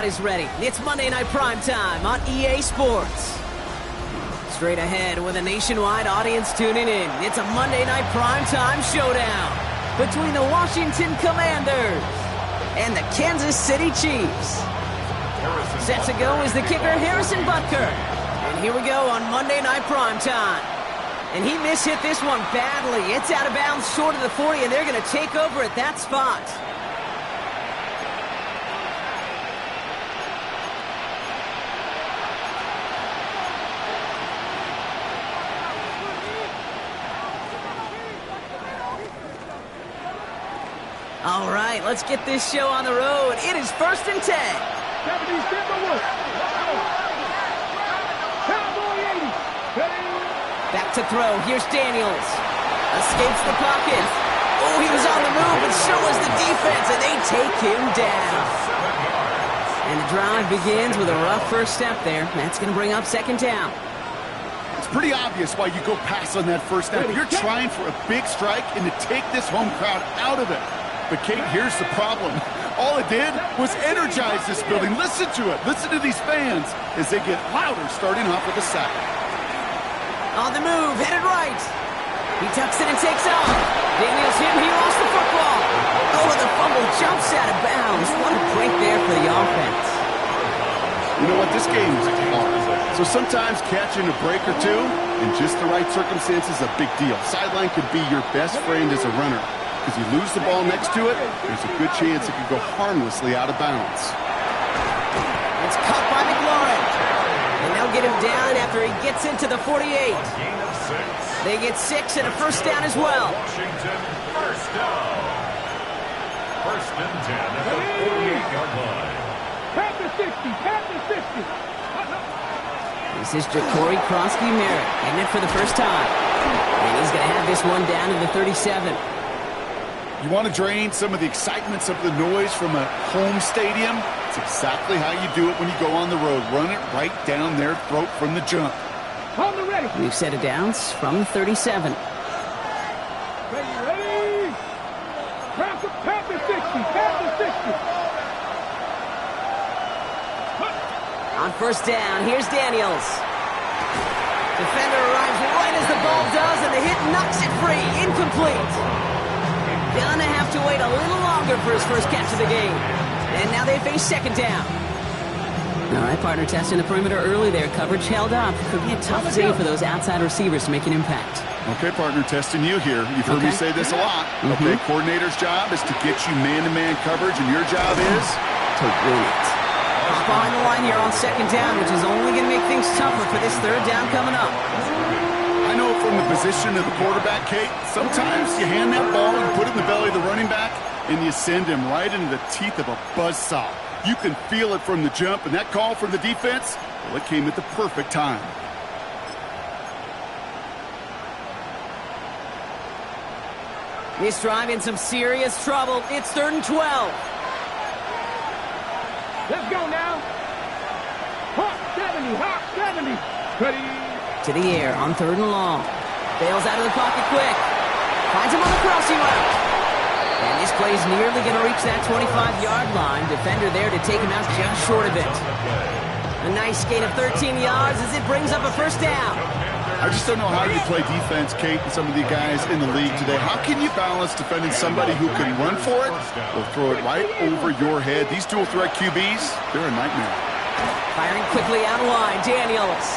is ready. It's Monday Night Primetime on EA Sports. Straight ahead with a nationwide audience tuning in. It's a Monday Night Primetime showdown between the Washington Commanders and the Kansas City Chiefs. Set to go is the kicker, Harrison Butker. And here we go on Monday Night Primetime. And he mishit this one badly. It's out of bounds short of the 40, and they're going to take over at that spot. All right, let's get this show on the road. It is 1st and 10. Back to throw. Here's Daniels. Escapes the pocket. Oh, he was on the move, and so was the defense, and they take him down. And the drive begins with a rough first step there. That's going to bring up 2nd down. It's pretty obvious why you go pass on that first step. You're trying for a big strike and to take this home crowd out of it. But, Kate, here's the problem. All it did was energize this building. Listen to it. Listen to these fans as they get louder starting off with a sack. On the move, headed right. He tucks it and takes off. Daniels hit, he lost the football. Oh, and the fumble jumps out of bounds. What a break there for the offense. You know what? This game is hard. So sometimes catching a break or two in just the right circumstances is a big deal. Sideline could be your best friend as a runner. Because you lose the ball next to it, there's a good chance it could go harmlessly out of bounds. It's caught by McLaurin. And they'll get him down after he gets into the 48. They get 6 and a first down as well. Washington, first down. 1st and 10 at the 48-yard line. Pat the 60, pat the 60. This is Ja'Cory Krosky-Merritt getting it for the first time. And he's going to have this one down to the 37. You want to drain some of the excitements of the noise from a home stadium? It's exactly how you do it when you go on the road. Run it right down their throat from the jump. On the ready. We've set it down from the 37. Ready. Pat the 60, pat the 60. On first down, here's Daniels. Defender arrives right as the ball does, and the hit knocks it free. Incomplete. Gonna have to wait a little longer for his first catch of the game. And now they face 2nd down. All right, partner, testing the perimeter early there. Coverage held up. Could be a tough day for those outside receivers to make an impact. Okay, partner, testing you here. You've heard me say this a lot. Okay, coordinator's job is to get you man-to-man coverage, and your job is to win it. Behind the line here on 2nd down, which is only going to make things tougher for this 3rd down coming up. I know from the position of the quarterback, Kate, sometimes you hand that ball and put it in the belly of the running back, and you send him right into the teeth of a buzzsaw. You can feel it from the jump, and that call from the defense, well, it came at the perfect time. This drive in some serious trouble. It's 3rd and 12. Let's go now. Hawk 70. Ready. To the air on 3rd and long. Bails out of the pocket quick. Finds him on the crossing route. And this play's nearly going to reach that 25-yard line. Defender there to take him out just short of it. A nice gain of 13 yards as it brings up a first down. I just don't know how you play defense, Kate, and some of the guys in the league today. How can you balance defending somebody who can run for it or throw it right over your head? These dual-threat QBs, they're a nightmare. Firing quickly out of line, Daniels.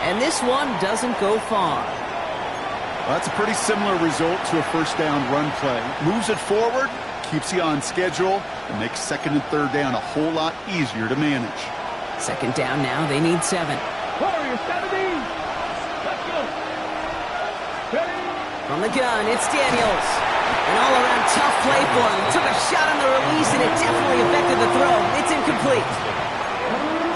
And this one doesn't go far. Well, that's a pretty similar result to a first down run play. Moves it forward, keeps you on schedule, and makes 2nd and 3rd down a whole lot easier to manage. 2nd down now, they need 7. Warriors 70. Let's go. Ready. From the gun, it's Daniels. An all-around tough play for him. Took a shot on the release, and it definitely affected the throw. It's incomplete.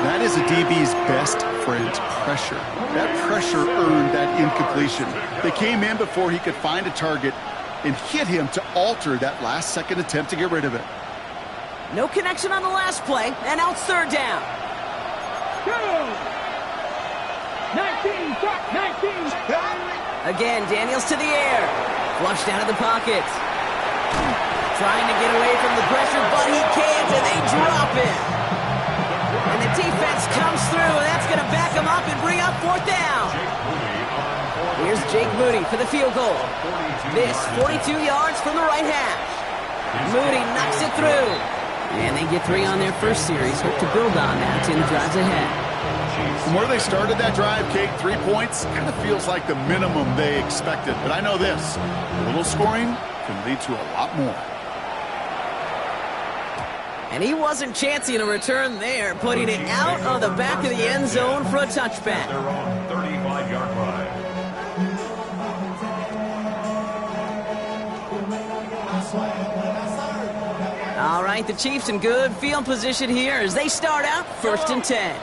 That is a DB's best friend, pressure. That pressure earned that incompletion. They came in before he could find a target and hit him to alter that last-second attempt to get rid of it. No connection on the last play, and now it's 3rd down. Go! 19. Again, Daniels to the air. Flushed out of the pocket. Trying to get away from the pressure, but he can't, and they drop it. Jake Moody for the field goal. This 42 yards from the right hash. Moody knocks it through. And they get 3 on their first series. Hope to build on that in the drives ahead. From where they started that drive, Kate, 3 points kind of feels like the minimum they expected. But I know this, a little scoring can lead to a lot more. And he wasn't chancing a return there, putting it out of the back of the end zone for a touchback. They're on 35-yard line. All right, the Chiefs in good field position here as they start out 1st and 10.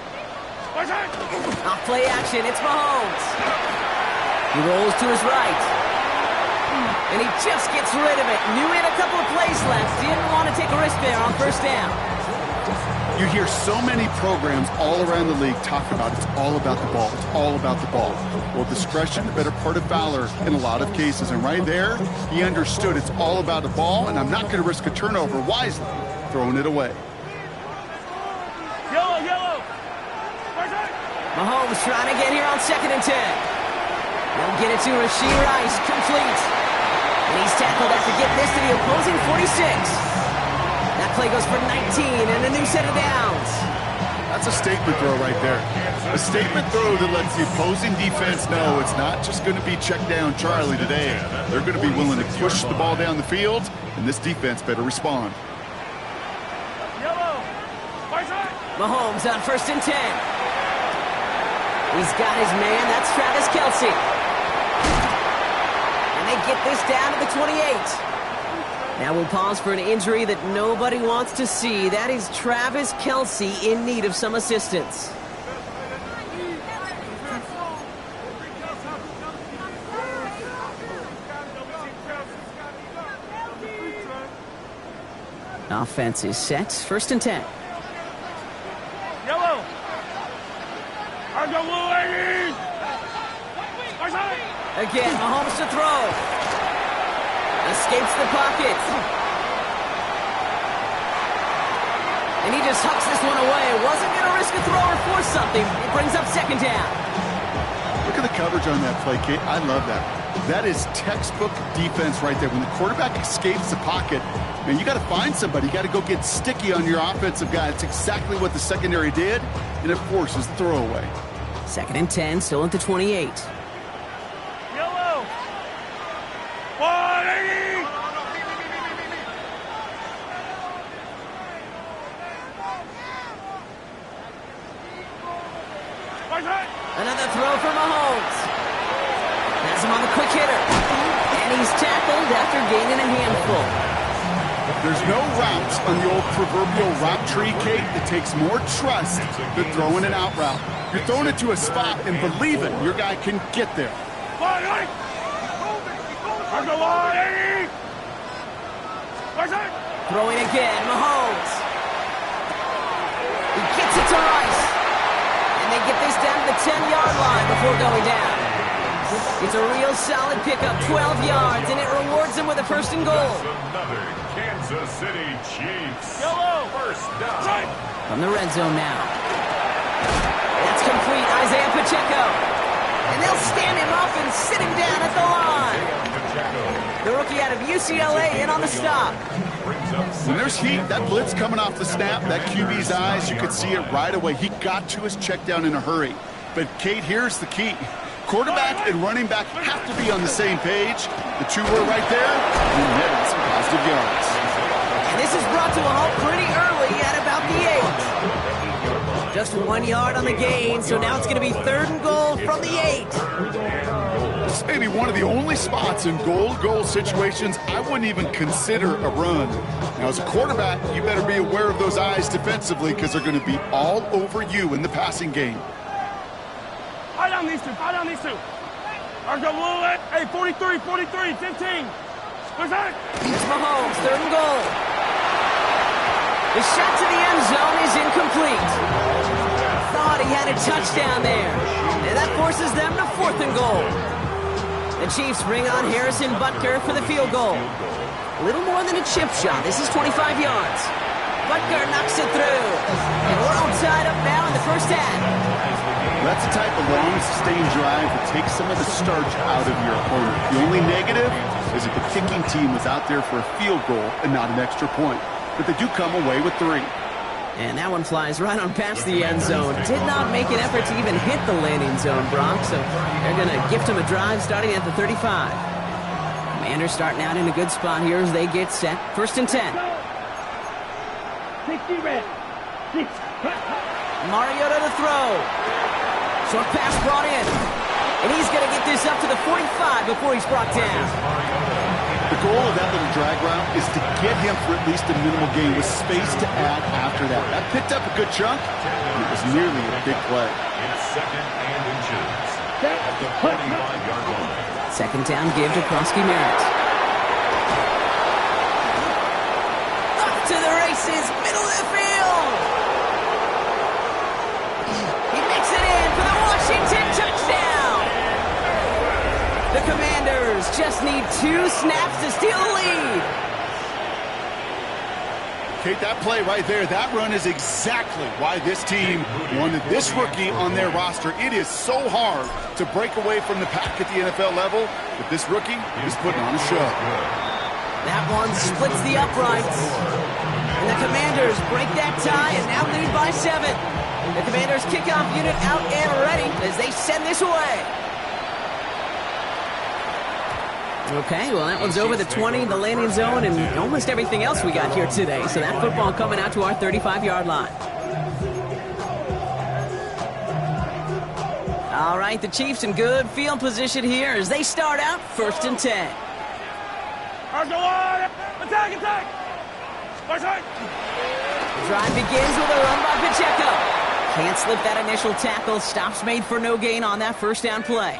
Off play action, it's Mahomes. He rolls to his right. And he just gets rid of it. Knew he had a couple of plays left. Didn't want to take a risk there on 1st down. You hear so many programs all around the league talk about it's all about the ball. It's all about the ball. Well, discretion, the better part of valor in a lot of cases. And right there, he understood it's all about the ball, and I'm not going to risk a turnover wisely, throwing it away. Yellow. Mahomes trying to get here on 2nd and 10. They'll get it to Rashee Rice, complete. And he's tackled after getting this to the opposing 46. That play goes for 19 and a new set of downs. That's a statement throw right there. A statement throw that lets the opposing defense know it's not just going to be check down Charlie today. They're going to be willing to push the ball down the field, and this defense better respond. Mahomes on 1st and 10. He's got his man. That's Travis Kelce. And they get this down to the 28. Now we'll pause for an injury that nobody wants to see. That is Travis Kelce in need of some assistance. Offense is set. 1st and 10. Yellow. Again, Mahomes to throw. Escapes the pocket. And he just hucks this one away. Wasn't going to risk a throw or force something. It brings up 2nd down. Look at the coverage on that play, Kate. I love that. That is textbook defense right there. When the quarterback escapes the pocket, man, you got to find somebody. You got to go get sticky on your offensive guy. It's exactly what the secondary did, and it forces the throwaway. 2nd and 10, still at the 28. Yellow. 180. Another throw for Mahomes. Has him on the quick hitter. And he's tackled after gaining a handful. There's no routes on the old proverbial route tree, Kate. It takes more trust than throwing an out route. You're throwing it to a spot and believing your guy can get there. Throwing again, Mahomes. He gets it to Rice. And they get this down to the 10-yard line before going down. It's a real solid pickup, 12 yards, and it rewards him with a 1st and goal. Another Kansas City Chiefs. Yellow. 1st down. From the red zone now. That's complete, Isaiah Pacheco. And they'll stand him up and sit him down at the line. The rookie out of UCLA in on the stop. When there's heat, that blitz coming off the snap, that QB's eyes, you could see it right away. He got to his check down in a hurry. But, Kate, here's the key. Quarterback and running back have to be on the same page. The two were right there, and netted some positive yards. And this is brought to a halt pretty early at about the 8. Just 1 yard on the gain, so now it's going to be 3rd and goal from the 8. This may be one of the only spots in goal situations I wouldn't even consider a run. Now, as a quarterback, you better be aware of those eyes defensively because they're going to be all over you in the passing game. High down these two. Hey, 43, 15. It's Mahomes, 3rd and goal. The shot to the end zone is incomplete. Thought he had a touchdown there. And that forces them to 4th and goal. The Chiefs bring on Harrison Butker for the field goal. A little more than a chip shot. This is 25 yards. Butker knocks it through. And we're all tied up now in the first half. That's the type of long, sustained drive that takes some of the starch out of your opponent. The only negative is that the kicking team was out there for a field goal and not an extra point. But they do come away with 3. And that one flies right on past the end zone. Did not make an effort to even hit the landing zone, Brock. So they're going to gift him a drive starting at the 35. Commanders starting out in a good spot here as they get set. First and 10. 60 red. 6. Mariota to throw. Short pass brought in. And he's going to get this up to the 45 before he's brought down. The goal of that little drag route is to get him for at least a minimal gain with space to add after that. That picked up a good chunk, and it was nearly a big play. It's second and inches at the 45-yard line. Second down give to Krosky Merritt. Up to the races, middle of the field. He makes it in for the Washington touchdown. The Commanders just need 2 snaps to steal the lead. Kate, that play right there, that run is exactly why this team wanted this rookie on their roster. It is so hard to break away from the pack at the NFL level, but this rookie is putting on a show. That one splits the uprights. And the Commanders break that tie and now lead by 7. The Commanders kickoff unit out and ready as they send this away. Okay, well, that one's over the 20, the landing zone, and almost everything else we got here today. So that football coming out to our 35-yard line. All right, the Chiefs in good field position here as they start out first and 10. Attack, attack! Drive begins with a run by Pacheco. Can't slip that initial tackle. Stops made for no gain on that first down play.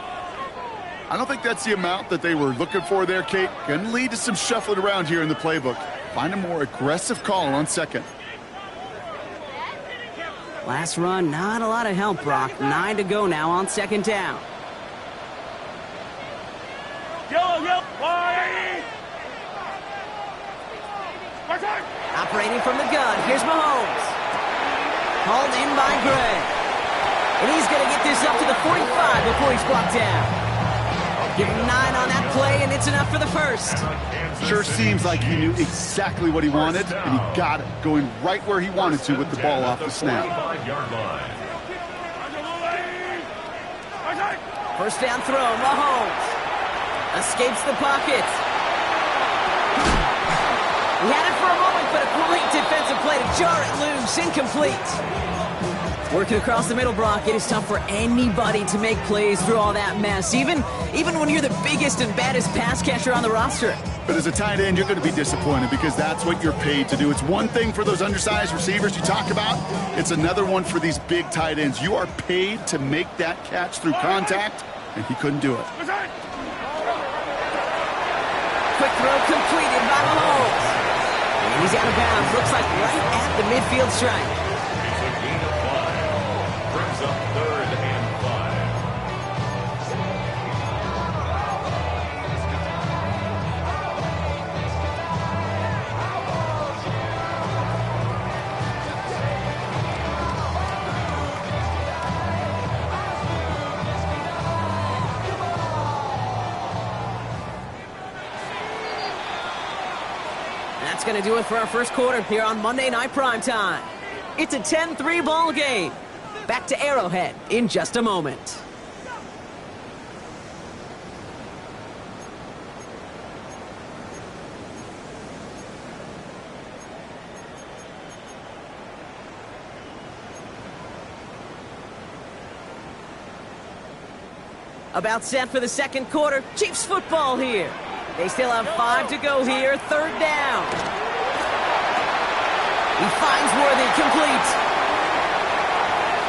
I don't think that's the amount that they were looking for there, Kate. Can lead to some shuffling around here in the playbook. Find a more aggressive call on second. Last run, not a lot of help, Brock. 9 to go now on second down. Operating from the gun, here's Mahomes. Hauled in by Gray. And he's going to get this up to the 45 before he's brought down. Give him 9 on that play, and it's enough for the first. Sure seems like he knew exactly what he wanted, and he got it, going right where he wanted to with the ball off the snap. First down throw, Mahomes. Escapes the pocket. He had it for a moment, but a great defensive play to jar it loose. Incomplete. Working across the middle, Brock, it is tough for anybody to make plays through all that mess, even when you're the biggest and baddest pass catcher on the roster. But as a tight end, you're going to be disappointed because that's what you're paid to do. It's one thing for those undersized receivers you talk about. It's another one for these big tight ends. You are paid to make that catch through contact, and he couldn't do it. Quick throw completed by Mahomes. And he's out of bounds. Looks like right at the midfield stripe. That's going to do it for our first quarter here on Monday Night Primetime. It's a 10-3 ball game. Back to Arrowhead in just a moment. About set for the second quarter. Chiefs football here. They still have 5 to go here. Third down. He finds Worthy, complete.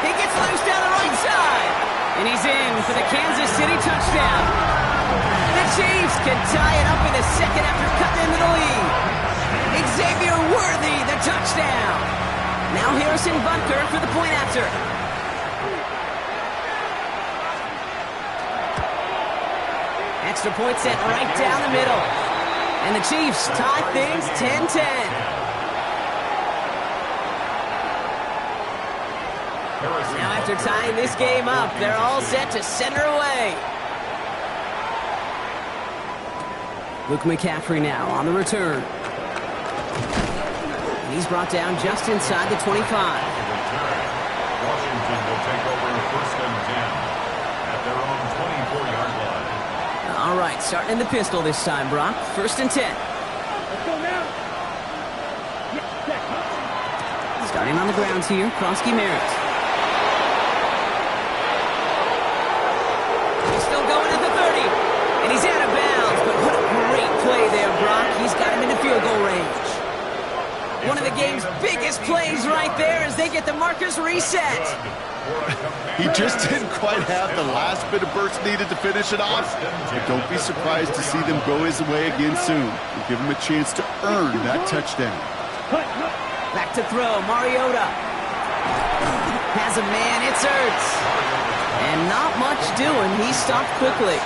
He gets loose down the right side. And he's in for the Kansas City touchdown. The Chiefs can tie it up in the second after cutting into the lead. Xavier Worthy, the touchdown. Now Harrison Butker for the point after. Extra point set right down the middle. And the Chiefs tie things 10-10. Now after tying this game up, they're all set to send her away. Luke McCaffrey now on the return. And he's brought down just inside the 25. Washington will take over first and 10 at their own 24-yard line. All right, starting in the pistol this time, Brock. First and 10. Let's go now. Starting on the grounds here, Krosky Merritt. He's still going at the 30, and he's out of bounds, but what a great play there, Brock. He's got him into field goal range. One of the game's biggest plays right there as they get the markers reset. He just didn't quite have the last bit of burst needed to finish it off, but don't be surprised to see them go his way again soon and give him a chance to earn that touchdown. Back to throw, Mariota. Has a man, it's Ertz. And not much doing, he stopped quickly.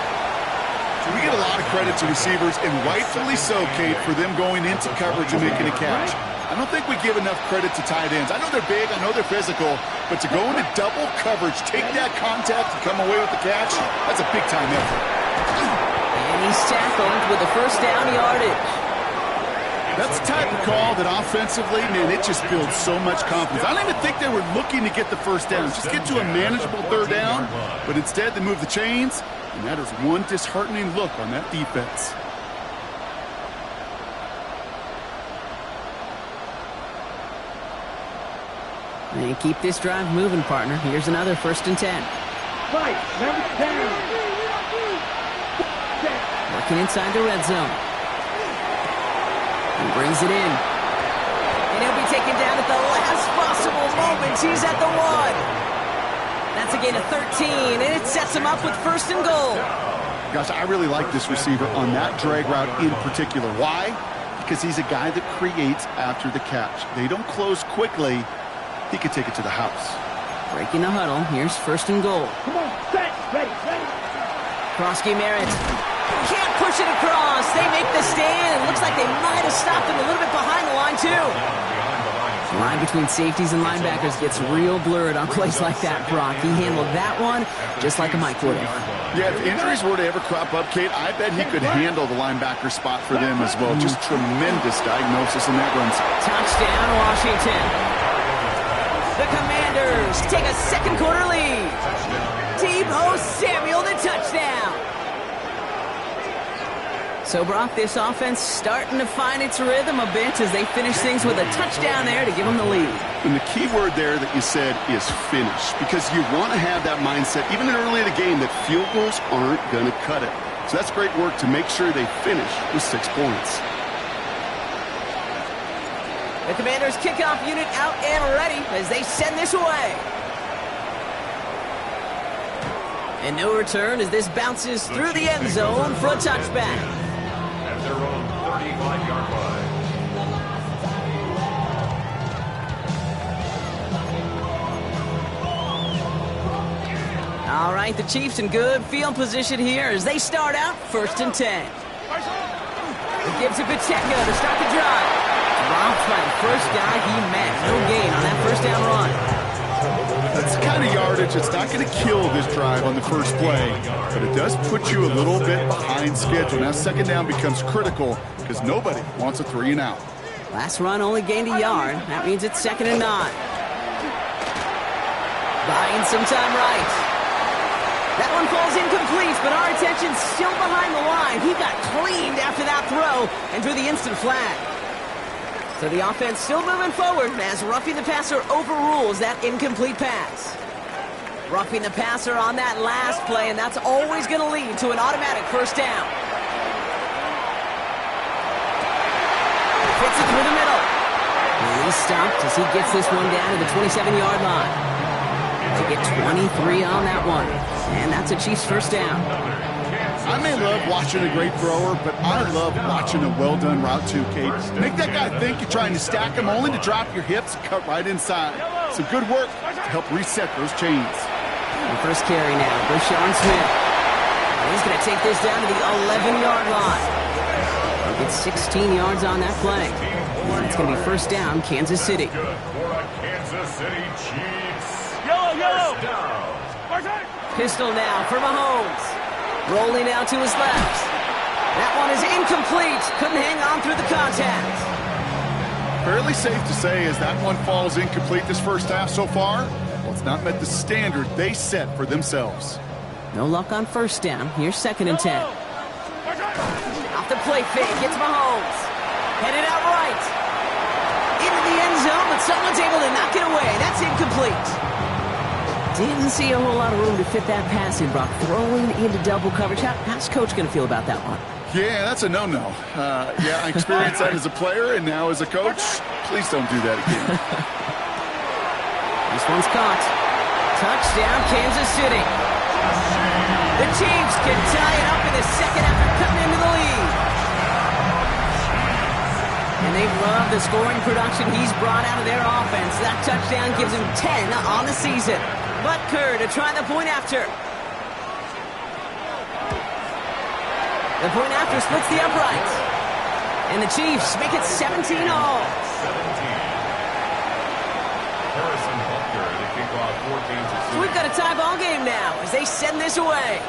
We get a lot of credit to receivers, and rightfully so, Kate, for them going into coverage and making a catch. I don't think we give enough credit to tight ends. I know they're big, I know they're physical, but to go into double coverage, take that contact, and come away with the catch, that's a big-time effort. And he's tackled with the first down yardage. That's the type of call that offensively, man, it just builds so much confidence. I don't even think they were looking to get the first down, just get to a manageable third down, but instead they move the chains, and that is one disheartening look on that defense. And keep this drive moving, partner. Here's another first and 10. Fight, number 10. Working inside the red zone. He brings it in. And he'll be taken down at the last possible moment. He's at the 1. That's a gain of 13, and it sets him up with first and goal. Gosh, I really like this receiver on that drag route in particular. Why? Because he's a guy that creates after the catch. They don't close quickly. He could take it to the house. Breaking the huddle. Here's first and goal. Come on, set, ready. Krosky Merritt. Can't push it across. They make the stand. It looks like they might have stopped him a little bit behind the line, too. The line between safeties and linebackers gets real blurred on plays like that, Brock. He handled that one just like a Mike would have. Yeah, if injuries were to ever crop up, Kate, I bet he could handle the linebacker spot for them as well. Just tremendous diagnosis in that run. Touchdown, Washington. The Commanders take a second quarter lead. Deebo Samuel, the touchdown. So, Brock, this offense starting to find its rhythm a bit as they finish things with a touchdown there to give them the lead. And the key word there that you said is finish, because you want to have that mindset, even early in the game, that field goals aren't going to cut it. So that's great work to make sure they finish with 6 points. The Commanders' kickoff unit out and ready as they send this away. And no return as this bounces through the end zone for a touchback. At their own 35-yard line. All right, the Chiefs in good field position here as they start out first and 10. He gives it Pacheco to start the drive. Dropped by the first guy he met. No gain on that first down run. That's the kind of yardage that's not going to kill this drive on the first play, but it does put you a little bit behind schedule. Now second down becomes critical because nobody wants a 3 and out. Last run only gained a yard. That means it's 2nd and 9. Buying some time right. That one falls incomplete, but our attention's still behind the line. He got cleaned after that throw and drew the instant flag. So the offense still moving forward as roughing the passer overrules that incomplete pass. Roughing the passer on that last play, and that's always going to lead to an automatic first down. Fits it through the middle. And he's stopped as he gets this one down to the 27-yard line. To get 23 on that one. And that's a Chiefs first down. I may love watching a great thrower, but I love watching a well-done route too, Kate. Make that guy think you're trying to stack him only to drop your hips and cut right inside. Some good work to help reset those chains. The first carry now, Brashawn Smith. He's going to take this down to the 11-yard line. He'll get 16 yards on that play. And it's going to be first down, Kansas City. Good for a Kansas City Chiefs. Yellow Pistol now for Mahomes. Rolling out to his left. That one is incomplete. Couldn't hang on through the contact. Fairly safe to say as that one falls incomplete this first half so far, well, it's not met the standard they set for themselves. No luck on first down. Here's 2nd and 10. Off the play fake. Gets Mahomes. Headed out right. Into the end zone, but someone's able to knock it away. That's incomplete. Didn't see a whole lot of room to fit that pass in, Brock. Throwing into double coverage. How's Coach going to feel about that one? Yeah, that's a no-no. Yeah, I experienced that as a player, and now as a coach, please don't do that again. This one's caught. Touchdown, Kansas City. The Chiefs can tie it up in the second after cutting into the lead. And they love the scoring production he's brought out of their offense. That touchdown gives him 10 on the season. Butker to try the point after. The point after splits the uprights. And the Chiefs make it 17 all. 17. Harrison Butker to kick off for Kansas City. So we've got a tie ball game now as they send this away.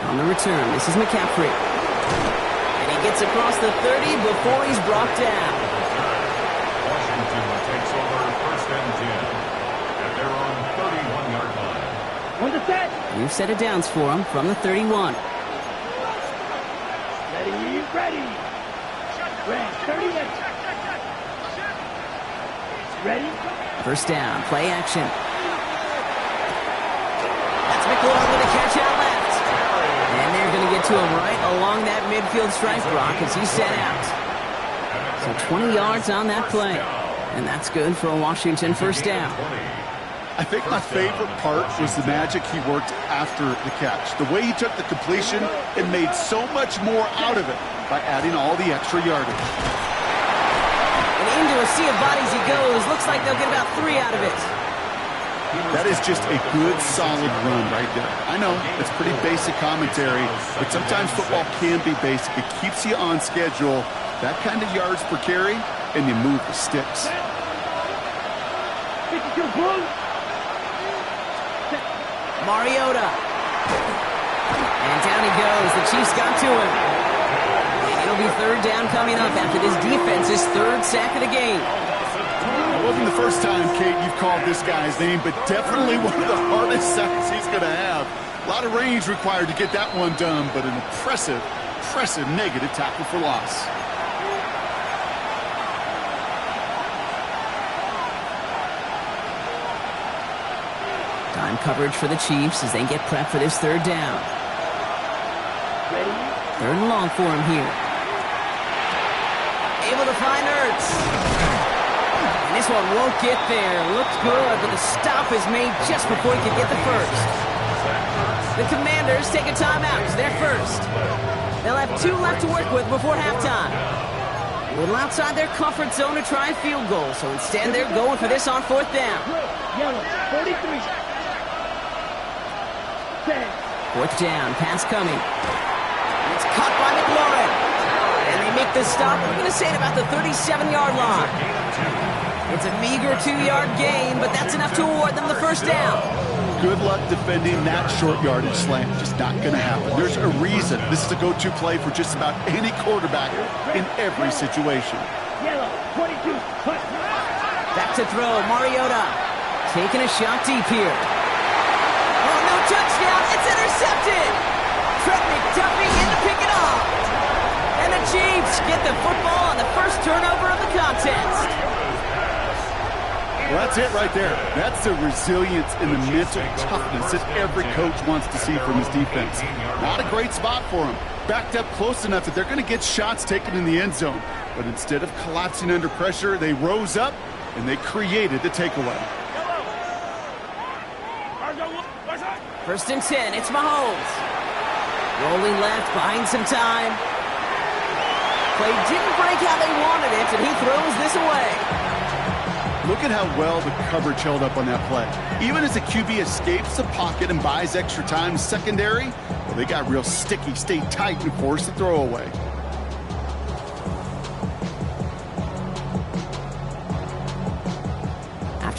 On the return, this is McCaffrey. And he gets across the 30 before he's brought down. Washington takes over 1st and 10 at their own 31-yard line. On the set. New set of downs for him from the 31. Ready, ready. Ready, 38. Ready. First down, play action. That's McLaurin with a catch out left. And they're going to get to him right along that midfield stripe, Brock, as he's set out. So 20 yards on that play. And that's good for a Washington first down. I think my favorite part was the magic he worked after the catch. The way he took the completion and made so much more out of it by adding all the extra yardage. And into a sea of bodies he goes. Looks like they'll get about 3 out of it. That is just a good, solid run right there. I know, it's pretty basic commentary, but sometimes football can be basic. It keeps you on schedule. That kind of yards per carry, and you move the sticks. 52 blue. Mariota. And down he goes. The Chiefs got to him. And it'll be 3rd down coming up after this defense's 3rd sack of the game. It wasn't the first time, Kate, you've called this guy's name, but definitely one of the hardest sacks he's going to have. A lot of range required to get that one done, but an impressive negative tackle for loss. Time coverage for the Chiefs as they get prepped for this 3rd down. Ready. 3rd and long for him here. Able to find Ertz. And this one won't get there. Looked good, but the stop is made just before he could get the first. The Commanders take a timeout. They're first. They'll have 2 left to work with before halftime. A little outside their comfort zone to try and field goal, so instead they're going for this on 4th down. Yellow, 43. 4th down, pass coming. It's caught by McLaurin. And they make the stop, we're going to say, at about the 37-yard line. It's a meager 2-yard gain, but that's enough to award them the first down. Good luck defending that short yardage slant. Just not going to happen. There's a reason this is a go-to play for just about any quarterback in every situation. Yellow, 22. Cut. Back to throw, Mariota. Taking a shot deep here. Oh, no touchdown. It's intercepted. Trent McDuffie in to pick it off. And the Chiefs get the football on the first turnover of the contest. Well, that's it right there. That's the resilience and the mental toughness that every coach wants to see from his defense. Not a great spot for him. Backed up close enough that they're going to get shots taken in the end zone. But instead of collapsing under pressure, they rose up and they created the takeaway. 1st and 10, it's Mahomes. Rolling left, buying some time. Play didn't break how they wanted it, and he throws this away. Look at how well the coverage held up on that play. Even as the QB escapes the pocket and buys extra time in secondary, well, they got real sticky, stayed tight, and forced the throwaway.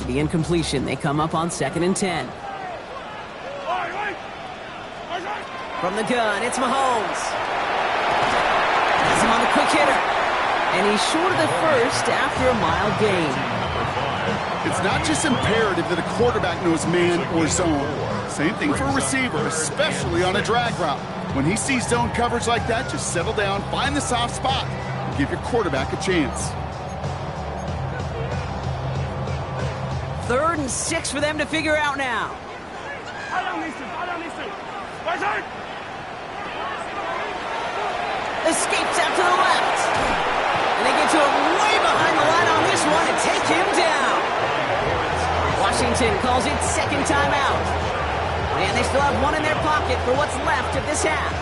the incompletion. They come up on 2nd and 10. From the gun, it's Mahomes. Has him on the quick hitter. And he's short of the first after a mild gain. It's not just imperative that a quarterback knows man or zone. Same thing for a receiver, especially on a drag route. When he sees zone coverage like that, just settle down, find the soft spot, and give your quarterback a chance. 3rd and 6 for them to figure out now. Escapes out to the left. And they get to him way behind the line on this one and take him down. Washington calls it 2nd timeout. And they still have one in their pocket for what's left of this half.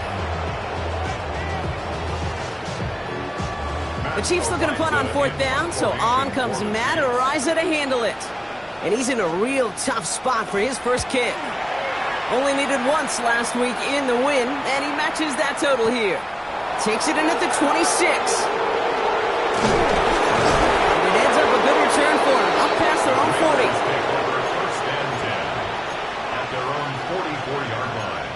The Chiefs looking to punt on 4th down, so on comes Matt Araiza to handle it. And he's in a real tough spot for his first kick. Only needed once last week in the win, and he matches that total here. Takes it in at the 26. It ends up a good return for him, up past their own 40. First and 10 at their own 44-yard line.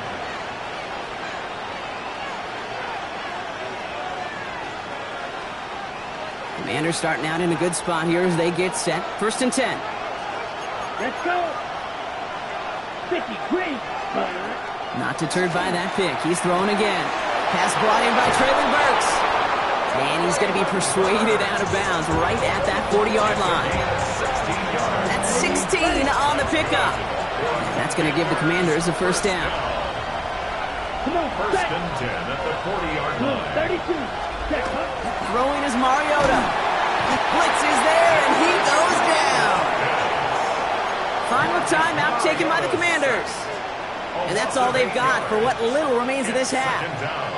Commanders starting out in a good spot here as they get set. 1st and 10. Let's go. 50, great. Not deterred by that pick. He's throwing again. Pass brought in by Traylon Burks. And he's going to be persuaded out of bounds right at that 40-yard line. That's 16 on the pickup. That's going to give the Commanders a 1st down. Come on, First and 10 at the 40-yard line. 32. Throwing is Mariota. Blitz is there, and he goes down. Final timeout taken by the Commanders. And that's all they've got for what little remains of this half.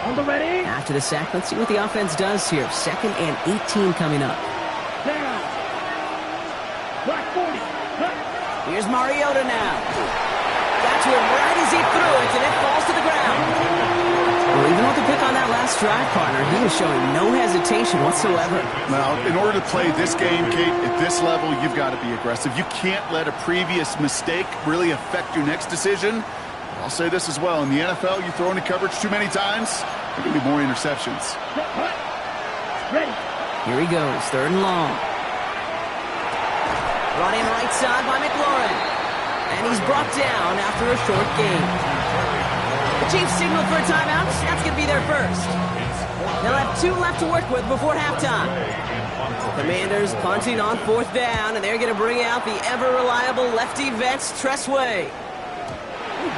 On the ready. After the sack, let's see what the offense does here. 2nd and 18 coming up. Down. Black 40. Here's Mariota now. Got to him right as he threw it, and it falls to the ground. Well, even with the pick on that last drive, partner, he was showing no hesitation whatsoever. Now, in order to play this game, Kate, at this level, you've got to be aggressive. You can't let a previous mistake really affect your next decision. I'll say this as well. In the NFL, you throw into coverage too many times, there can be more interceptions. Ready. Here he goes, 3rd and long. Brought in right side by McLaurin. And he's brought down after a short gain. The Chiefs signal for a timeout. That's going to be their first. They'll have 2 left to work with before halftime. Commanders punting on 4th down, and they're going to bring out the ever-reliable lefty vets, Tressway.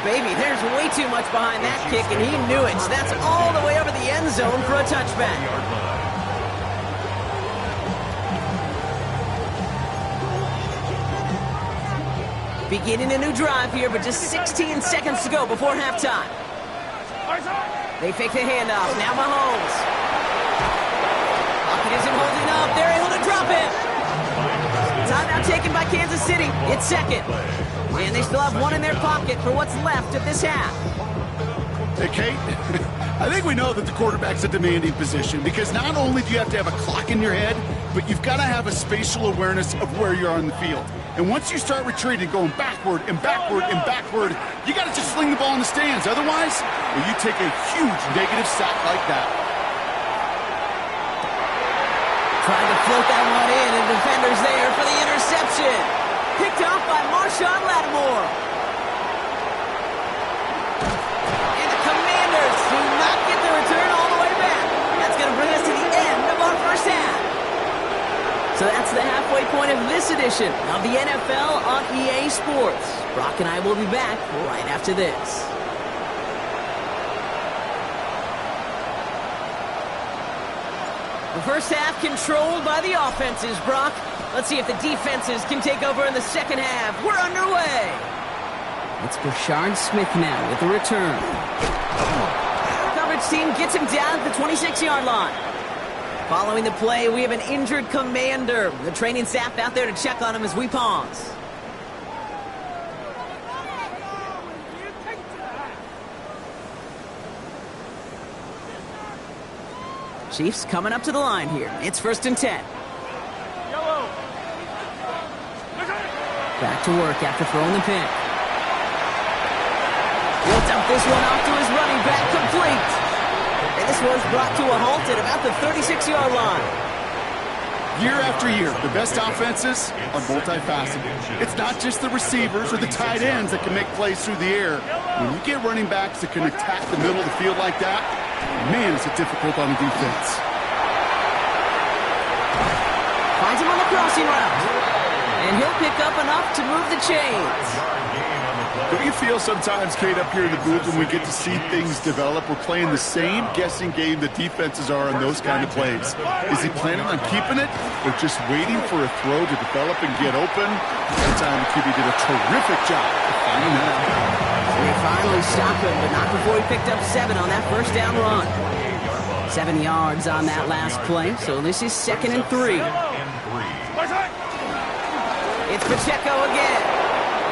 Baby, there's way too much behind that kick, and he knew it. That's all the way over the end zone for a touchback. Beginning a new drive here, but just 16 seconds to go before halftime. They fake the handoff. Now Mahomes. Pocket isn't holding up. They're able to drop it. Timeout taken by Kansas City. It's 2nd. And they still have 1 in their pocket for what's left of this half. Hey, Kate, I think we know that the quarterback's a demanding position because not only do you have to have a clock in your head, but you've got to have a spatial awareness of where you are on the field. And once you start retreating, going backward and backward and backward, you got to just sling the ball in the stands. Otherwise, well, you take a huge negative sack like that. Trying to float that one in, and defenders there for the interception. Picked off by Marshawn Lattimore. And the Commanders do not get the return all the way back. That's going to bring us to the end of our first half. So that's the halfway point of this edition of the NFL on EA Sports. Brock and I will be back right after this. The first half controlled by the offenses, Brock. Let's see if the defenses can take over in the second half. We're underway. It's Brashard Smith now with the return. Coverage team gets him down at the 26-yard line. Following the play, we have an injured commander. The training staff out there to check on him as we pause. Chiefs coming up to the line here. It's 1st and 10. Back to work after throwing the pick. He'll dump this one off to his running back, complete. And this one's brought to a halt at about the 36-yard line. Year after year, the best offenses are multifaceted. It's not just the receivers or the tight ends that can make plays through the air. When you get running backs that can attack the middle of the field like that, man, is it difficult on the defense. Finds him on the crossing route. And he'll pick up enough to move the chains. Don't you feel sometimes, Kate, up here in the booth when we get to see things develop, we're playing the same guessing game that defenses are on those kind of plays? Is he planning on keeping it or just waiting for a throw to develop and get open? That time the QB did a terrific job of finding that out. And they finally stopped him, but not before he picked up 7 on that first down run. 7 yards on that last play, so this is 2nd and 3. It's Pacheco again.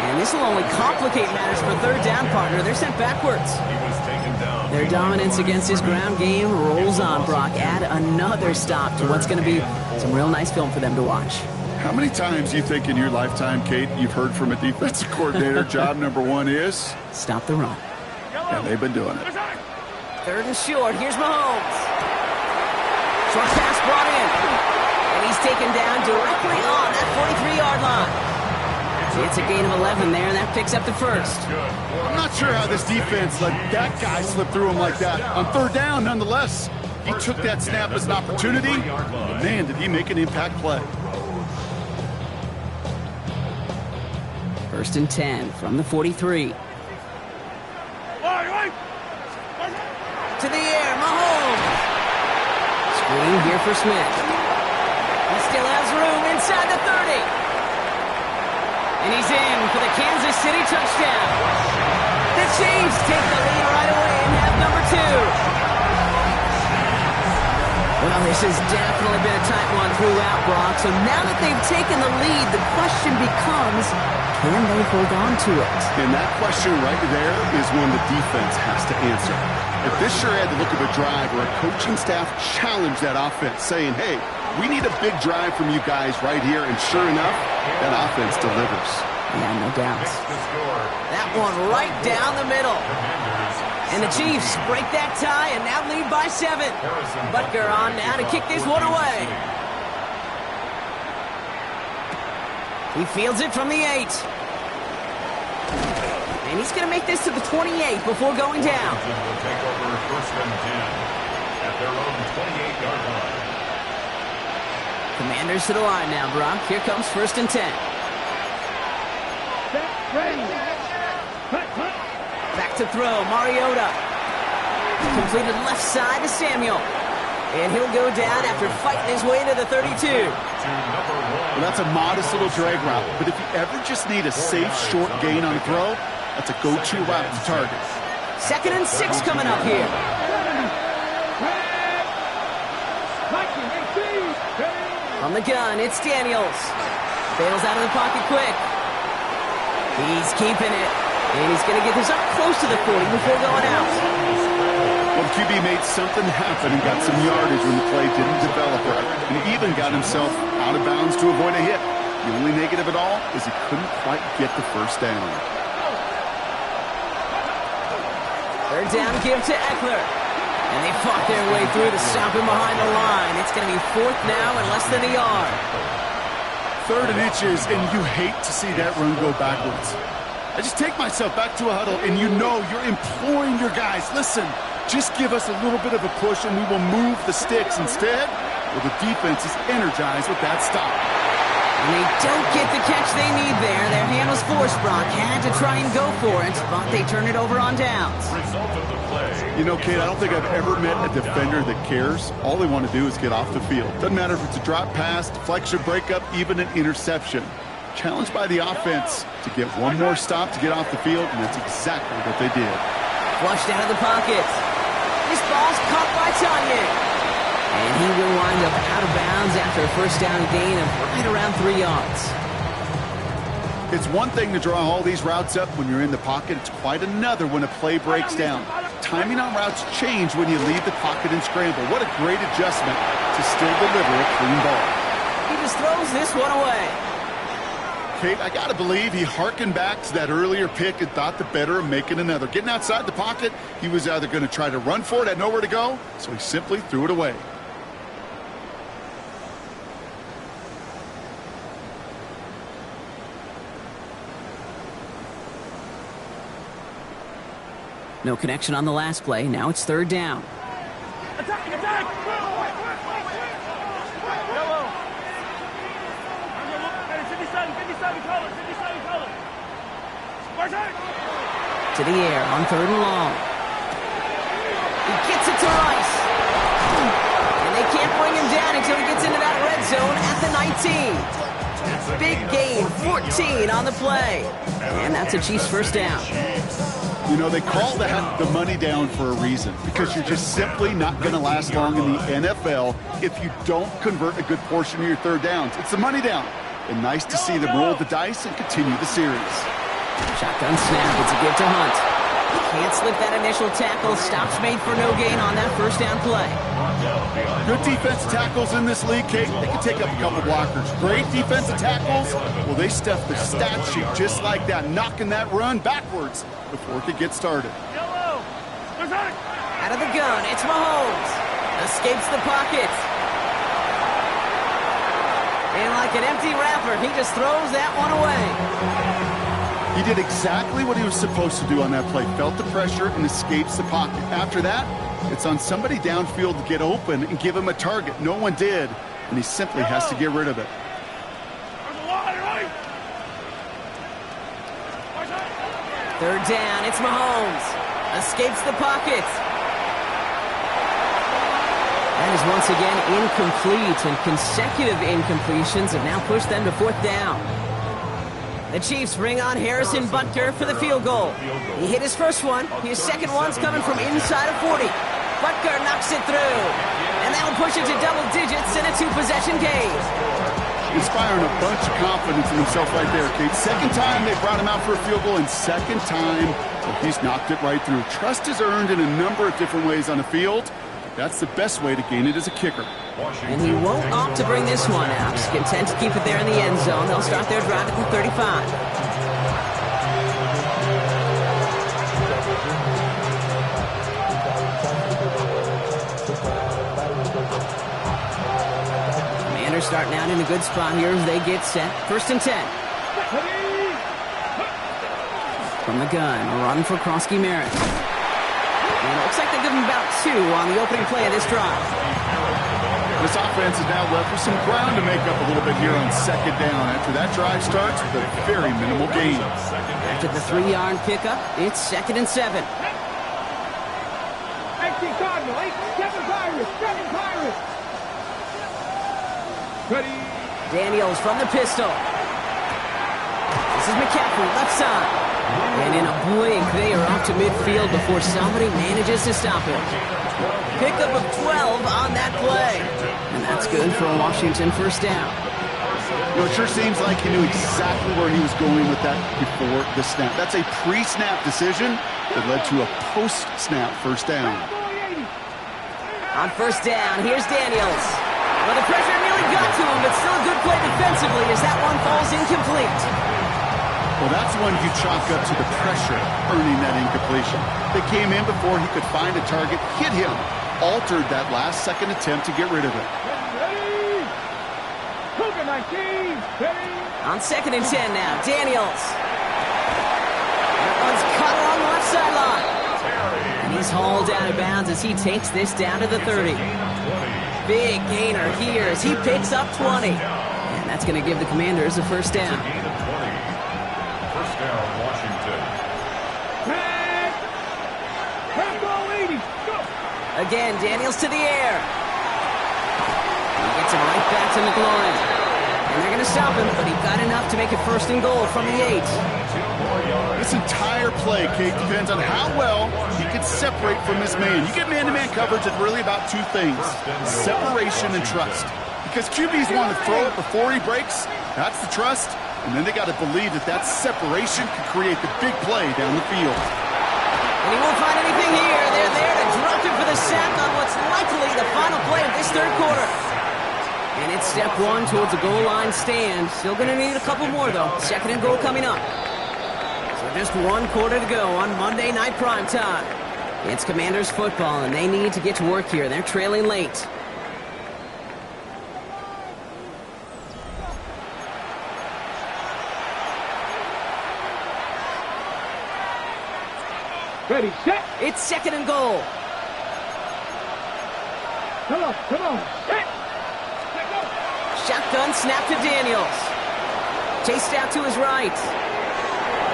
And this will only complicate matters for third down, partner. They're sent backwards. Their dominance against his ground game rolls on, Brock. Add another stop to what's going to be some real nice film for them to watch. How many times do you think in your lifetime, Kate, you've heard from a defensive coordinator, job number 1 is? Stop the run. And they've been doing it. 3rd and short. Here's Mahomes. Short pass brought in. And he's taken down directly on that 43-yard line. It's a gain of 11 there, and that picks up the first. I'm not sure how this defense let that guy slip through him like that. On 3rd down, nonetheless, he took that snap as an opportunity. But man, did he make an impact play. 1st and 10 from the 43. To the air, Mahomes. Screen here for Smith. He still has room inside the 30. And he's in for the Kansas City touchdown. The Chiefs take the lead right away in half number 2. Well, this has definitely been a tight one throughout, Brock. So now that they've taken the lead, the question becomes, can they hold on to it? And that question right there is one the defense has to answer. If this sure had to look of a drive where a coaching staff challenged that offense, saying, hey, we need a big drive from you guys right here, and sure enough, that offense delivers. Yeah, no doubt. That one right down the middle. And the Chiefs break that tie and now lead by 7. Butker on now to kick this one away. He fields it from the 8. And he's going to make this to the 28 before going down. Will take over 1st and 10 at their own 28-yard line. Commanders to the line now, Brock. Here comes 1st and 10. Back to throw, Mariota. Completed left side to Samuel. And he'll go down after fighting his way to the 32. Well, that's a modest little drag route. But if you ever just need a safe, short gain on a throw, that's a go-to route to target. 2nd and 6 coming up here. From the gun, it's Daniels. Bails out of the pocket quick. He's keeping it. And he's going to get this up close to the 40 before going out. Well, the QB made something happen and got some yardage when the play didn't develop right. And he even got himself out of bounds to avoid a hit. The only negative at all is he couldn't quite get the 1st down. 3rd down give to Eckler. And they fought their way through to stop him behind the line. It's going to be 4th now and less than a yard. 3rd and inches, and you hate to see that run go backwards. I just take myself back to a huddle, and you know you're imploring your guys, listen, just give us a little bit of a push, and we will move the sticks. Instead, well, the defense is energized with that stop. And they don't get the catch they need there. Their hand was forced, Brock. Had to try and go for it, but they turn it over on downs. Result of the play. You know, Kate, I don't think I've ever met a defender that cares. All they want to do is get off the field. Doesn't matter if it's a drop pass, deflection, breakup, even an interception. Challenged by the offense to get one more stop to get off the field, and that's exactly what they did. Flushed out of the pocket. This ball's caught by Tanya. And he will wind up out of bounds after a 1st down gain of right around 3 yards. It's one thing to draw all these routes up when you're in the pocket. It's quite another when a play breaks down. Timing on routes change when you leave the pocket and scramble. What a great adjustment to still deliver a clean ball. He just throws this one away. Kate, I got to believe he hearkened back to that earlier pick and thought the better of making another. Getting outside the pocket, he was either going to try to run for it, had nowhere to go, so he simply threw it away. No connection on the last play. Now it's third down. Attack! Attack! Yellow. 57 color. To the air on third and long. He gets it to Rice. And they can't bring him down until he gets into that red zone at the 19. Big gain, 14 on the play. And that's a Chiefs first down. You know, they call that the money down for a reason, because you're just simply not going to last long in the NFL if you don't convert a good portion of your third downs. It's the money down. And nice to see them roll the dice and continue the series. Shotgun snap. It's a give to Hunt. Can't slip that initial tackle. Stops made for no gain on that first down play. Good defensive tackles in this league, Kate. They can take up a couple blockers. Great defensive tackles, well, they stuff the stat sheet just like that, knocking that run backwards before it could get started. Out of the gun, it's Mahomes. Escapes the pocket. And like an empty wrapper, he just throws that one away. He did exactly what he was supposed to do on that play. Felt the pressure and escapes the pocket. After that, it's on somebody downfield to get open and give him a target. No one did, and he simply has to get rid of it. Third down, it's Mahomes. Escapes the pocket. That is once again incomplete, and consecutive incompletions have now pushed them to fourth down. The Chiefs bring on Harrison Butker for the field goal. He hit his first one. His second one's coming from inside of 40. Butker knocks it through. And that'll push it to double digits in a two-possession game. Inspiring a bunch of confidence in himself right there, Kate. Second time they brought him out for a field goal, and second time he's knocked it right through. Trust is earned in a number of different ways on the field. That's the best way to gain it as a kicker. And he won't opt to bring this one out. He's content to keep it there in the end zone. They'll start their drive at the 35. Commanders starting out in a good spot here as they get set. First and 10. From the gun, a run for Krosky Merritt. And it looks like they give him about 2 on the opening play of this drive. This offense is now left with some ground to make up a little bit here on second down after that drive starts with a very minimal gain. After the 3-yard pickup, it's second and 7. 18 Cardinal, 7 Pirates. Ready. Daniels from the pistol. This is McCaffrey, left side. And in a blink, they are off to midfield before somebody manages to stop him. Pickup of 12 on that play. And that's good for a Washington first down. You know, it sure seems like he knew exactly where he was going with that before the snap. That's a pre-snap decision that led to a post-snap first down. On first down, here's Daniels. Well, the pressure nearly got to him, but still a good play defensively as that one falls incomplete. Well, that's one you chalk up to the pressure earning that incompletion. They came in before he could find a target, hit him, altered that last-second attempt to get rid of it. Ready. 19. Ready. On second and 10 now, Daniels. That one's caught along the left sideline. And he's hauled out of bounds as he takes this down to the 30. Big gainer here as he picks up 20. And that's going to give the Commanders a first down. First down, Washington. Ball 80. Go. Again, Daniels to the air. He gets him right back to McLaurin. And they're going to stop him, but he got enough to make it first and goal from the 8. This entire play, Kate, depends on how well he can separate from his man. You get man-to-man coverage, it's really about 2 things, separation and trust. Because QBs want to throw it before he breaks, that's the trust, and then they got to believe that that separation can create the big play down the field. And he won't find anything here. They're there to drop him for the sack on what's likely the final play of this third quarter. And it's step one towards a goal line stand. Still going to need a couple more, though. Second and goal coming up. So just 1 quarter to go on Monday Night Primetime. It's Commanders football, and they need to get to work here. They're trailing late. Ready, set. It's second and goal. Come on, set. Shotgun snap to Daniels. Chased out to his right.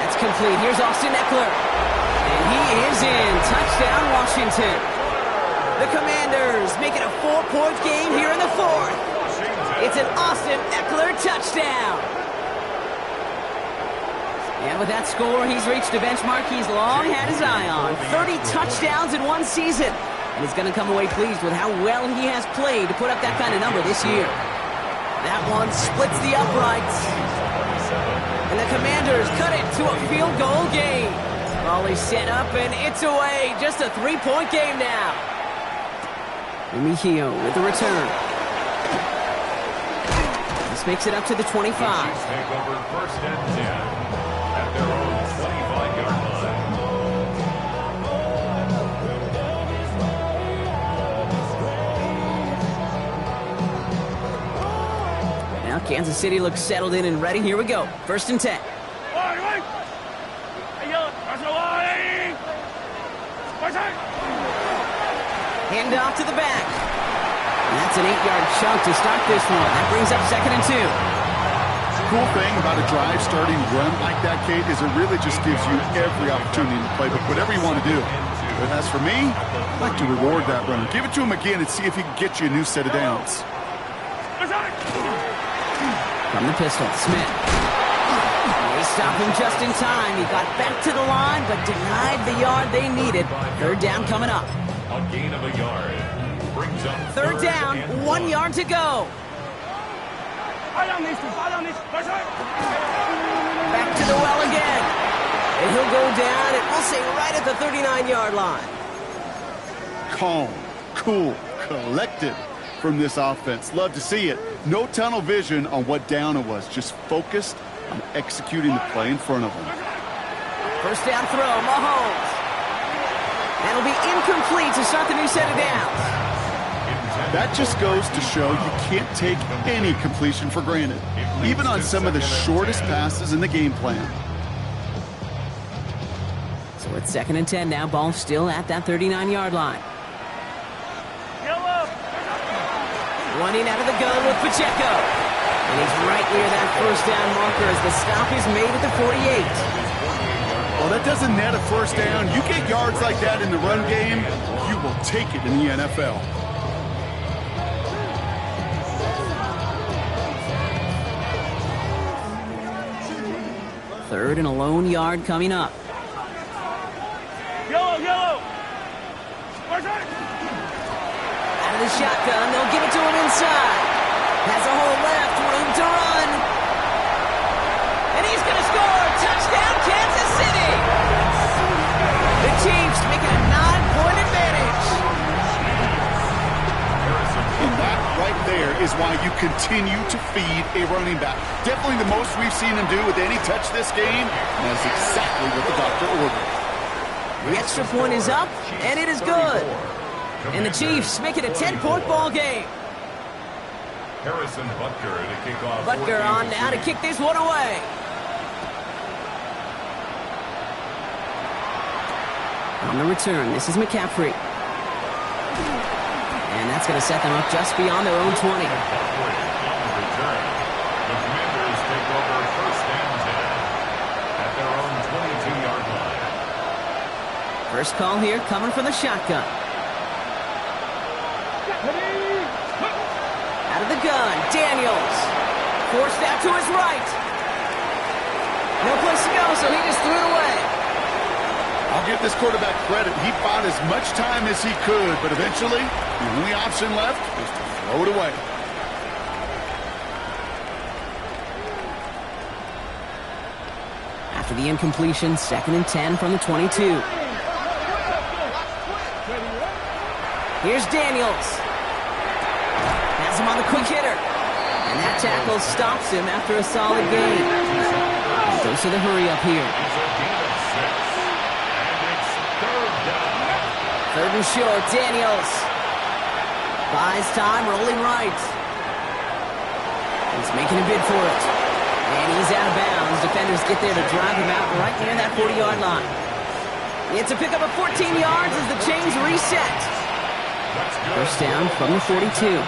That's complete. Here's Austin Eckler. And he is in. Touchdown, Washington. The Commanders make it a 4-point game here in the fourth. It's an Austin Eckler touchdown. And with that score, he's reached a benchmark he's long had his eye on. 30 touchdowns in one season. And he's going to come away pleased with how well he has played to put up that kind of number this year. That one splits the uprights. And the Commanders cut it to a field goal game. Ball is set up and it's away. Just a 3-point game now. Mejio with the return. This makes it up to the 25. Take over first and 10 at their own 25-yard line. Now Kansas City looks settled in and ready. Here we go. First and 10. Hand off to the back. And that's an 8-yard chunk to start this one. That brings up second and 2. Cool thing about a drive starting run like that, Kate, is it really just gives you every opportunity to play whatever you want to do. But as for me, I'd like to reward that runner. Give it to him again and see if he can get you a new set of downs. From the pistol, Smith. They stopped him just in time. He got back to the line, but denied the yard they needed. Third down coming up. A gain of a yard. Brings up Third down, 1 yard to go. Back to the well again. And he'll go down, and we'll say right at the 39-yard line. Calm, cool, collected from this offense. Love to see it. No tunnel vision on what down it was. Just focused on executing the play in front of them. First down throw, Mahomes. That'll be incomplete to start the new set of downs. That just goes to show you can't take any completion for granted, even on some of the shortest passes in the game plan. So it's second and 10 now. Ball still at that 39-yard line. Running out of the gun with Pacheco. And he's right near that first down marker as the stop is made at the 48. Well, that doesn't net a first down. You get yards like that in the run game, you will take it in the NFL. Third and a lone yard coming up. Yellow. Out of the shotgun, they'll give it to him inside. Has a hole left, room to run. And he's going to score. Touchdown, Kansas City. The Chiefs make it a 9-point advantage. And that right there is why you continue to feed a running back. Definitely the most we've seen him do with any touch this game. And that's exactly what the doctor ordered. The extra point is up, and it is good. And the Chiefs make it a 10-point ball game. Harrison Butker to kick off. Butker on now to kick this one away. On the return, this is McCaffrey. And that's going to set them up just beyond their own 20. On the return, the Commanders take over first and 10 at their own 22-yard line. First call here coming from the shotgun. Out of the gun, Daniels. Forced out to his right. No place to go, so he just threw it away. I'll give this quarterback credit. He fought as much time as he could, but eventually, the only option left was to throw it away. After the incompletion, second and 10 from the 22. Here's Daniels. Has him on the quick hitter. tackle stops him after a solid gain. Goes to the hurry up here. Third and short, Daniels. Buys time, rolling right. He's making a bid for it. And he's out of bounds. Defenders get there to drive him out right near that 40-yard line. It's a pickup of 14 yards as the chains reset. First down from the 42.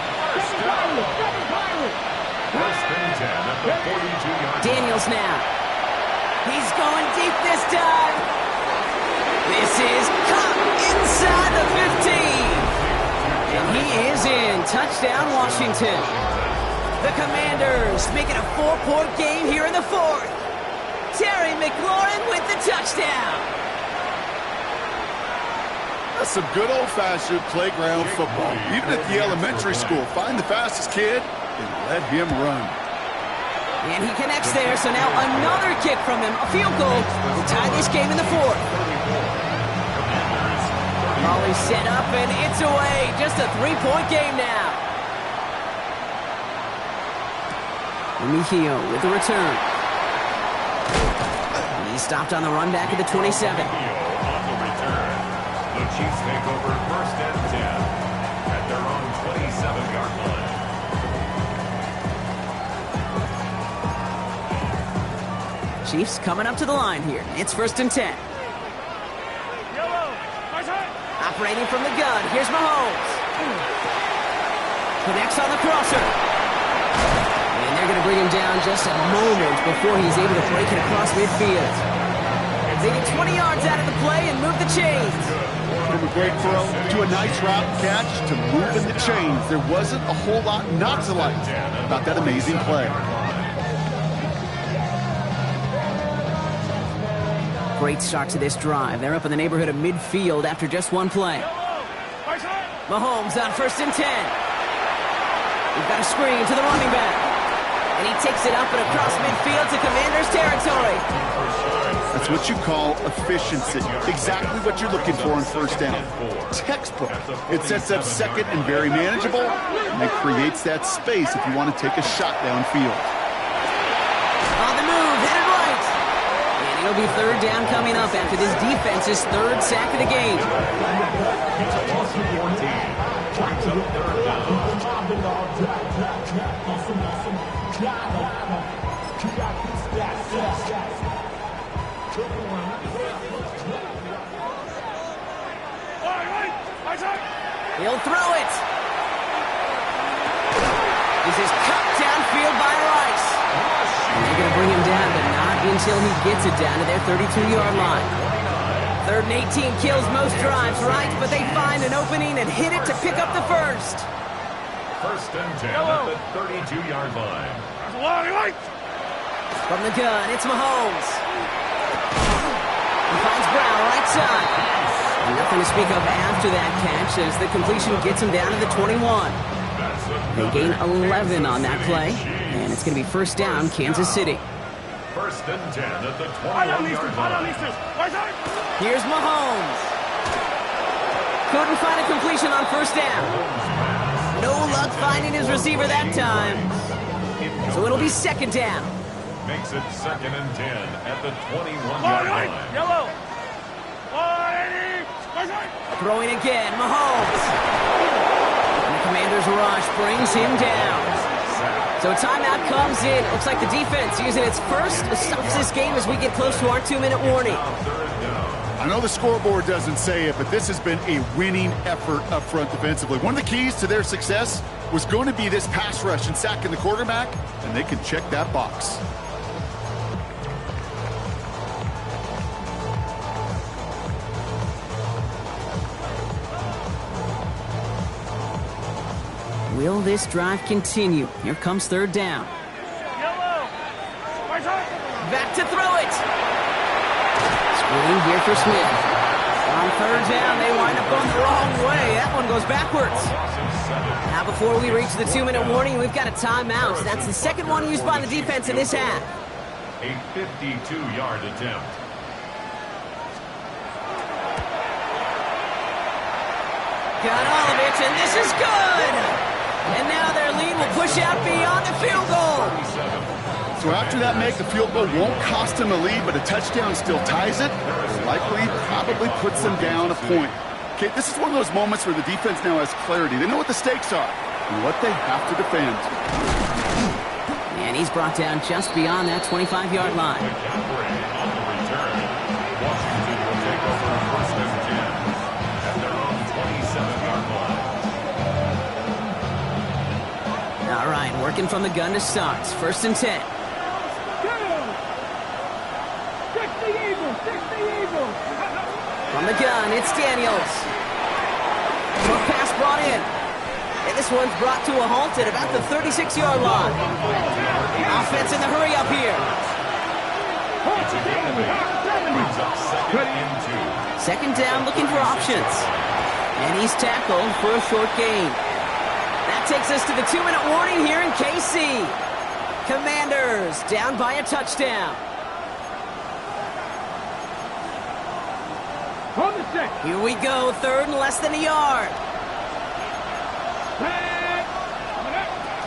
Daniels now. He's going deep this time. This is caught inside the 15. And he is in. Touchdown, Washington. The Commanders make it a 4-point game here in the fourth. Terry McLaurin with the touchdown. That's some good old-fashioned playground football. Even at the elementary school, find the fastest kid and let him run. And he connects there, so now another kick from him. A field goal to tie this game in the fourth. Volley set up, and it's away. Just a 3-point game now. Mejio with the return. He's stopped on the run back at the 27. The Chiefs take over first and 10 at their own 27-yard line. Chiefs coming up to the line here. It's first and 10. Operating from the gun. Here's Mahomes. Connects on the crosser. And they're going to bring him down just a moment before he's able to break it across midfield. They get 20 yards out of the play and move the chains. From a great throw to a nice route catch to moving the chains. There wasn't a whole lot not to like about that amazing play. Great start to this drive. They're up in the neighborhood of midfield after just one play. Mahomes on first and 10. We've got a screen to the running back. And he takes it up and across midfield to Commanders territory. That's what you call efficiency. Exactly what you're looking for in first down. Textbook. It sets up second and very manageable, and it creates that space if you want to take a shot downfield. On the move, headed right. And it'll be third down coming up after this defense's third sack of the game. He'll throw it. This is cut downfield by Rice. And they're going to bring him down, but not until he gets it down to their 32-yard line. Third and 18 kills most drives, right? But they find an opening and hit it to pick up the first. First and 10 at the 32-yard line. From the gun, it's Mahomes. He finds Brown right side. And nothing to speak of after that catch as the completion gets him down to the 21. They gain 11 on that play, and it's going to be first down, Kansas City. First and 10 at the 21-yard line. Here's Mahomes. Couldn't find a completion on first down. No luck finding his receiver that time. So it'll be second down. Makes it second and 10 at the 21-yard line. Throwing again, Mahomes. And the Commanders' rush brings him down. So a timeout comes in. Looks like the defense using its first stops this game as we get close to our 2-minute warning. I know the scoreboard doesn't say it, but this has been a winning effort up front defensively. One of the keys to their success was going to be this pass rush and sacking the quarterback, and they can check that box. Will this drive continue? Here comes third down. Back to throw it. Screen here for Smith. On third down, they wind up going the wrong way. That one goes backwards. Now before we reach the 2-minute warning, we've got a timeout. That's the second one used by the defense in this half. A 52-yard attempt. Got all of it, and this is good. And now their lead will push out beyond the field goal. So after that make, the field goal won't cost them a lead, but a touchdown still ties it. Likely, probably puts them down a point. Okay, this is one of those moments where the defense now has clarity. They know what the stakes are and what they have to defend. And he's brought down just beyond that 25-yard line. On the return, Washington will take over first and 10 at their own 27-yard line. All right, working from the gun to start. First and 10. From the gun, it's Daniels. Short pass brought in. And this one's brought to a halt at about the 36-yard line. Offense in the hurry up here. It's a gain of 8. Brings up second and 2. Second down, looking for options. And he's tackled for a short gain. That takes us to the 2-minute warning here in KC. Commanders down by a touchdown. Here we go, third and less than a yard.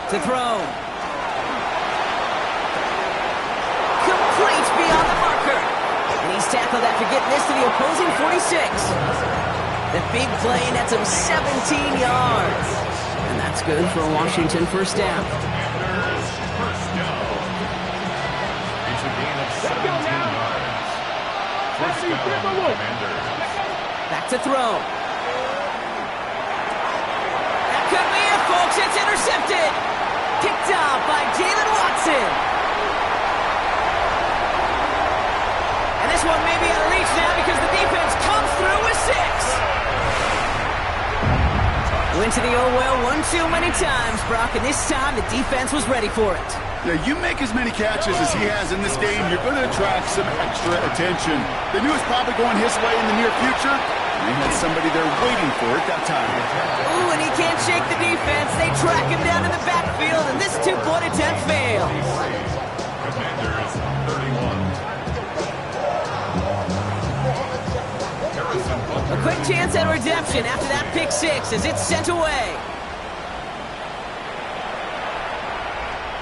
To throw. Complete beyond the marker. And he's tackled after getting this to the opposing 46. The big play nets him 17 yards. And that's good for a Washington first down. First down. It's a gain of 17 yards. First down, Commanders. Back to throw. That could be it, folks. It's intercepted. Kicked off by Jalen Watson. And this one may be out of reach now because the defense comes through with 6. Went to the oh well one too many times, Brock, and this time the defense was ready for it. Yeah, you make as many catches as he has in this game, you're going to attract some extra attention. They knew it was probably going his way in the near future. They had somebody there waiting for it that time. Ooh, and he can't shake the defense. They track him down in the backfield, and this two-point attempt fails. Commanders 31. A quick chance at redemption after that pick six as it's sent away.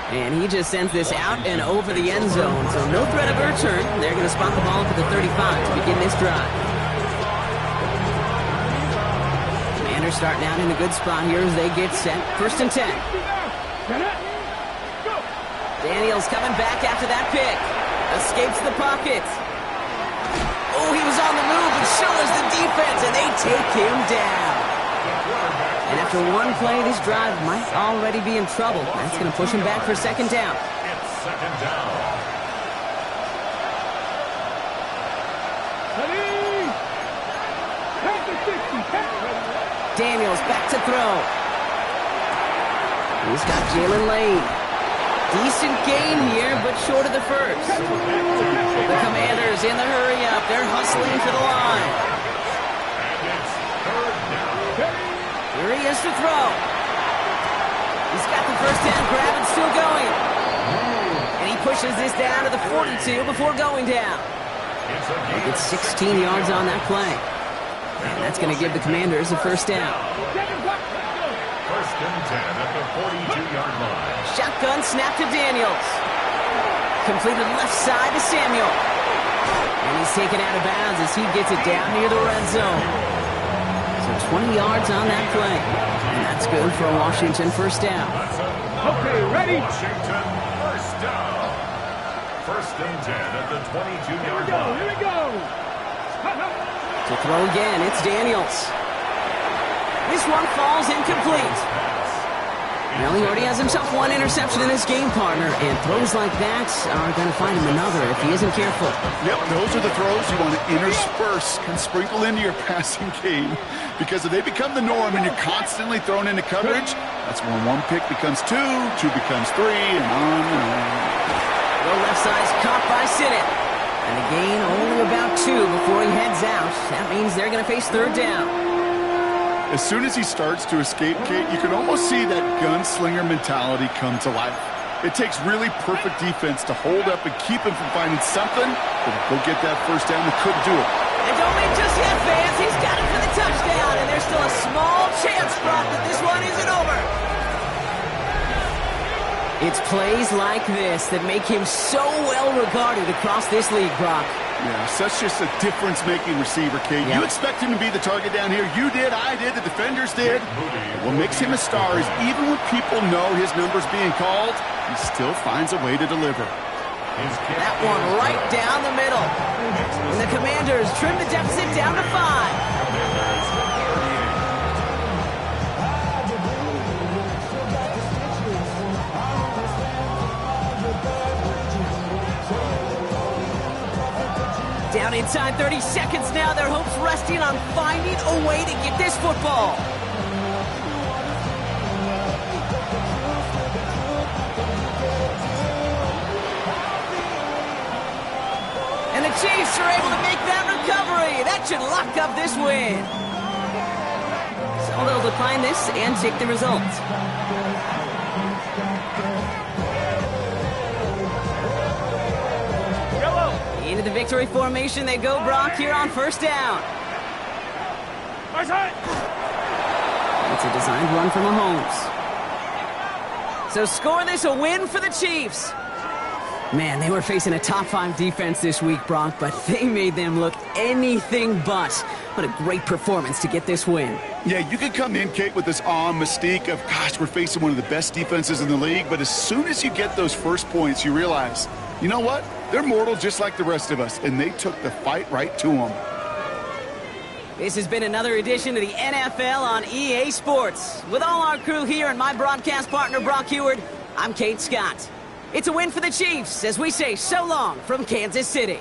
And he just sends this out and over the end zone, so no threat of a return. They're going to spot the ball up at the 35 to begin this drive. Commanders starting out in a good spot here as they get set. First and 10. Daniels coming back after that pick. Escapes the pocket. Oh, he was on the move, and so is the defense, and they take him down. And after one play, this drive might already be in trouble. That's going to push him back for second down. It's second down. Daniels back to throw. He's got Jalen Lane. Decent gain here, but short of the first. The Commanders in the hurry-up. They're hustling for the line. And it's third down. Here he is to throw. He's got the first down grab and still going. And he pushes this down to the 42 before going down. He gets 16 yards on that play. And that's going to give the Commanders a first down. First and 10 at the 42-yard line. Shotgun snap to Daniels. Completed left side to Samuel. And he's taken out of bounds as he gets it down near the red zone. So 20 yards on that play. And that's good for a Washington first down. Okay, ready? Washington first down. First and 10 at the 22-yard line. Here we go. To throw again, it's Daniels. This one falls incomplete. Well, he already has himself one interception in his game, partner, and throws like that are going to find him another if he isn't careful. Yep, those are the throws you want to intersperse and sprinkle into your passing game. Because if they become the norm and you're constantly thrown into coverage, that's when one pick becomes two becomes three, and on and on. The left side's caught by Sinnott. And the gain only about 2 before he heads out. That means they're going to face third down. As soon as he starts to escape, Kate, you can almost see that gunslinger mentality come to life. It takes really perfect defense to hold up and keep him from finding something that will get that first down that could do it. And don't leave just yet, fans. He's got it for the touchdown, and there's still a small chance, Brock, that this one isn't over. It's plays like this that make him so well regarded across this league, Brock. Yeah, such just a difference-making receiver, Kate. Yep. You expect him to be the target down here. You did, I did, the defenders did. What makes him a star is even when people know his number's being called, he still finds a way to deliver. That one right down the middle. And the Commanders trim the deficit down to 5. Down inside 30 seconds now. Their hopes resting on finding a way to get this football. And the Chiefs are able to make that recovery. That should lock up this win. So they'll decline this and take the result. Into the victory formation they go, Brock, here on first down. It's a designed run from Mahomes. So score this a win for the Chiefs. Man, they were facing a top 5 defense this week, Brock, but they made them look anything but. What a great performance to get this win. Yeah, you could come in, Kate, with this awe and mystique of, gosh, we're facing one of the best defenses in the league, but as soon as you get those first points, you realize, you know what? They're mortal just like the rest of us, and they took the fight right to them. This has been another edition of the NFL on EA Sports. With all our crew here and my broadcast partner, Brock Heward, I'm Kate Scott. It's a win for the Chiefs as we say so long from Kansas City.